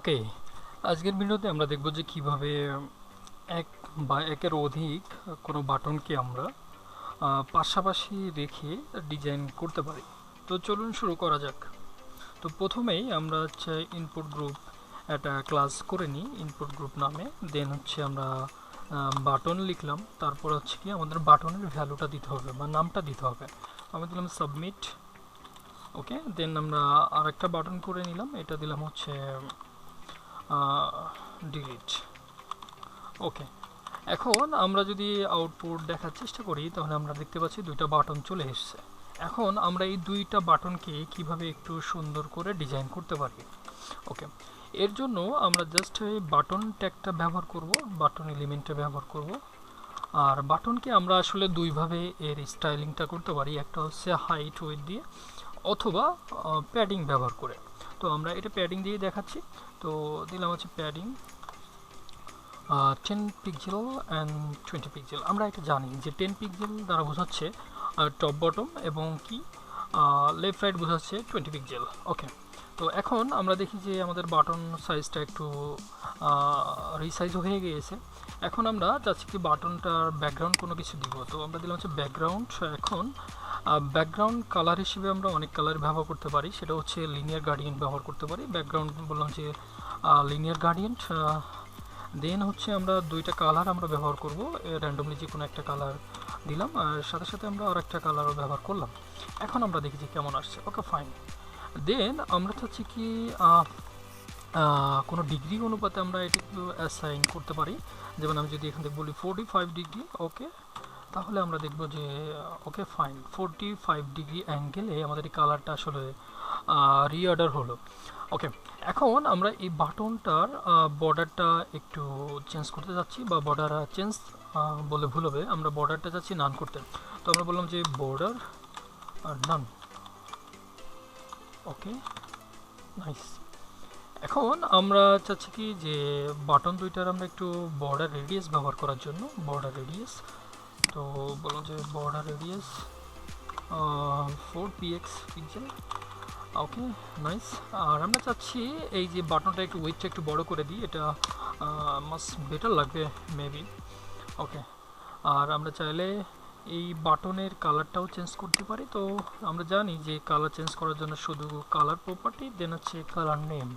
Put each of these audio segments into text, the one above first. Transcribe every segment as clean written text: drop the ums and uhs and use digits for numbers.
ওকে, আজকের ভিডিওতে আমরা দেখব যে কিভাবে এক বা একের অধিক কোনো বাটনকে আমরা পাশাপাশি রেখে ডিজাইন করতে পারি। তো চলুন শুরু করা যাক। তো প্রথমেই আমরা হচ্ছে ইনপুট গ্রুপ একটা ক্লাস করে নিই ইনপুট গ্রুপ নামে। দেন হচ্ছে আমরা বাটন লিখলাম, তারপর হচ্ছে কি আমাদের বাটনের ভ্যালুটা দিতে হবে বা নামটা দিতে হবে। আমি দিলাম সাবমিট। ওকে, দেন আমরা আরেকটা বাটন করে নিলাম, এটা দিলাম হচ্ছে ডিলিট। ওকে, এখন আমরা যদি আউটপুট দেখার চেষ্টা করি তাহলে আমরা দেখতে পাচ্ছি দুইটা বাটন চলে এসেছে। এখন আমরা এই দুইটা বাটনকে কিভাবে একটু সুন্দর করে ডিজাইন করতে পারি। ওকে, এর জন্য আমরা জাস্ট এই বাটন ট্যাগটা ব্যবহার করব, বাটন এলিমেন্টটা ব্যবহার করব। আর বাটনকে আমরা আসলে দুইভাবে এর স্টাইলিংটা করতে পারি, একটা হচ্ছে হাইট ওয়েট দিয়ে অথবা প্যাডিং ব্যবহার করে। তো আমরা এটা প্যাডিং দিয়ে দেখাচ্ছি। তো দিলাম হচ্ছে প্যাডিং 10 পিক্সেল অ্যান্ড 20 পিক্সেল। আমরা এটা জানি যে 10 পিক্সেল দ্বারা বোঝাচ্ছে টপ বটম এবং কি লেফট রাইট বোঝাচ্ছে 20 পিক্সেল। ওকে, তো এখন আমরা দেখি যে আমাদের বাটন সাইজটা একটু রিসাইজ হয়ে গিয়েছে। এখন আমরা চাচ্ছি কি বাটনটার ব্যাকগ্রাউন্ড কোনো কিছু দিব। তো আমরা দিলাম হচ্ছে ব্যাকগ্রাউন্ড। এখন ব্যাকগ্রাউন্ড কালার হিসেবে আমরা অনেক কালার ব্যবহার করতে পারি, সেটা হচ্ছে লিনিয়ার গ্রেডিয়েন্ট ব্যবহার করতে পারি। ব্যাকগ্রাউন্ড বললাম যে লিনিয়ার গ্রেডিয়েন্ট। দেন হচ্ছে আমরা দুইটা কালার আমরা ব্যবহার করব, র্যান্ডমলি যে কোনো একটা কালার দিলাম, আর সাথে সাথে আমরা আর একটা কালারও ব্যবহার করলাম। এখন আমরা দেখি যে কেমন আসছে। ওকে, ফাইন। দেন আমরা চাচ্ছি কি কোনো ডিগ্রি অনুপাতে আমরা এটা একটু অ্যাসাইন করতে পারি। যেমন আমি যদি এখান থেকে বলি 45 ডিগ্রি, ওকে, তাহলে আমরা দেখব যে ওকে ফাইন 45 ডিগ্রি অ্যাঙ্গেলে আমাদের এই কালারটা আসলে রিঅর্ডার হলো। ওকে, এখন আমরা এই বাটনটার বর্ডারটা একটু চেঞ্জ করতে যাচ্ছি, বা বর্ডার চেঞ্জ বলে ভুল হবে, আমরা বর্ডারটা চাচ্ছি নান করতে। তো আমরা বললাম যে বর্ডার নান। ওকে, নাইস। এখন আমরা চাচ্ছি কি যে বাটন দুইটার আমরা একটু বর্ডার রেডিয়াস ব্যবহার করার জন্য বর্ডার রেডিয়াস। তো বললাম যে বর্ডার রেডিয়াস 4 px পিক্সেল। ওকে, নাইস। আর আমরা চাচ্ছি এই যে বাটনটা একটু ওয়েটটা একটু বড় করে দিই, এটা মাস্ট বেটার লাগবে মেবি। ওকে, আর আমরা চাইলে এই বাটনের কালারটাও চেঞ্জ করতে পারি। তো আমরা জানি যে কালার চেঞ্জ করার জন্য শুধু কালার প্রপার্টি, দেন হচ্ছে কালার নেম।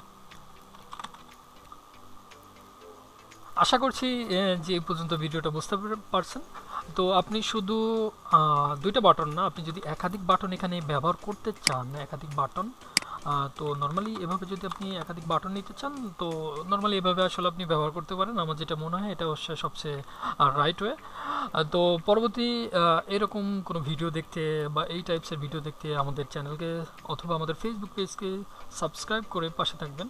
আশা করছি যে এই পর্যন্ত ভিডিওটা বুঝতে পারছেন। তো আপনি শুধু দুইটা বাটন না, আপনি যদি একাধিক বাটন এখানে ব্যবহার করতে চান, একাধিক বাটন, তো নর্মালি এভাবে যদি আপনি একাধিক বাটন নিতে চান তো নর্মালি এভাবে আসলে আপনি ব্যবহার করতে পারেন। আমার যেটা মনে হয় এটা হচ্ছে সবচেয়ে রাইট ওয়ে। তো পরবর্তী এরকম কোনো ভিডিও দেখতে বা এই টাইপসের ভিডিও দেখতে আমাদের চ্যানেলকে অথবা আমাদের ফেসবুক পেজকে সাবস্ক্রাইব করে পাশে থাকবেন।